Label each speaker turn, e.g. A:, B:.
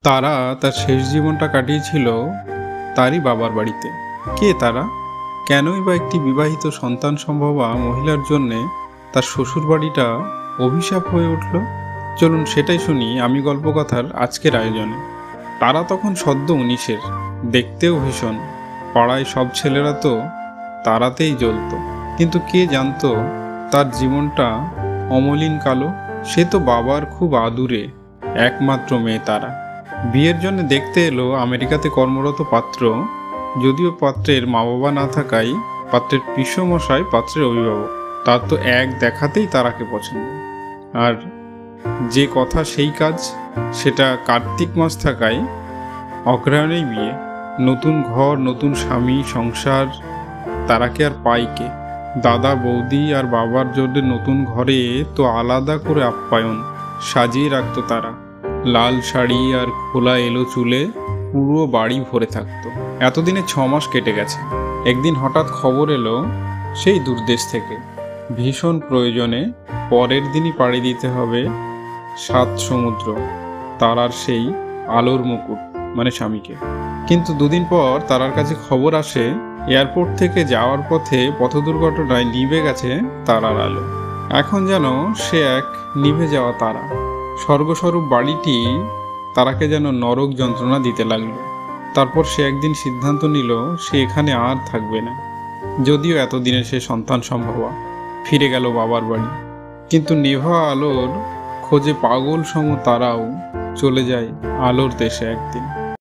A: তারা তার শেষ জীবনটা কাটিয়েছিল তারই বাবার বাড়িতে। কে তারা? কেনই বা একটি বিবাহিত সন্তান সম্ভবা মহিলার জন্যে তার শ্বশুর বাড়িটা অভিশাপ হয়ে উঠল? চলুন সেটাই শুনি আমি গল্পকথার আজকের আয়োজনে। তারা তখন সদ্য 19-এর, দেখতেও ভীষণ। পাড়ায় সব ছেলেরা তো তারাতেই জ্বলত, কিন্তু কে জানতো তার জীবনটা অমলিন কালো। সে তো বাবার খুব আদুরে একমাত্র মেয়ে তারা। বিয়ের জন্য দেখতে এলো আমেরিকাতে কর্মরত পাত্র। যদিও পাত্রের মা বাবা না থাকায় পাত্রের পিসমশাই পাত্রের অভিভাবক। তার তো এক দেখাতেই তারাকে পছন্দ। আর যে কথা সেই কাজ, সেটা কার্তিক মাস থাকায় অগ্রহায়ণেই বিয়ে। নতুন ঘর, নতুন স্বামী, সংসার, তারাকে আর পাই কে? দাদা বৌদি আর বাবার জন্য নতুন ঘরে তো আলাদা করে আপ্যায়ন সাজিয়ে রাখতো তারা। লাল শাড়ি আর খোলা এলো চুলে পুরো বাড়ি ভরে থাকতো। এতদিনে 6 মাস কেটে গেছে। একদিন হঠাৎ খবর এলো সেই দূরদেশ থেকে, ভীষণ প্রয়োজনে পরের দিনই পাড়ি দিতে হবে 7 সমুদ্র তারার সেই আলোর মুকুট মানে স্বামীকে। কিন্তু দুদিন পর তারার কাছে খবর আসে এয়ারপোর্ট থেকে যাওয়ার পথে পথ দুর্ঘটনায় নিভে গেছে তারার আলো। এখন যেন সে এক নিভে যাওয়া তারা। স্বর্গস্বরূপ বাড়িটি তারাকে যেন নরক যন্ত্রণা দিতে লাগলো। তারপর সে একদিন সিদ্ধান্ত নিল সে এখানে আর থাকবে না। যদিও এতদিনে সে সন্তান সম্ভবা ফিরে গেল বাবার বাড়ি, কিন্তু নেভা আলোর খোঁজে পাগল সম তারাও চলে যায় আলোর দেশে একদিন।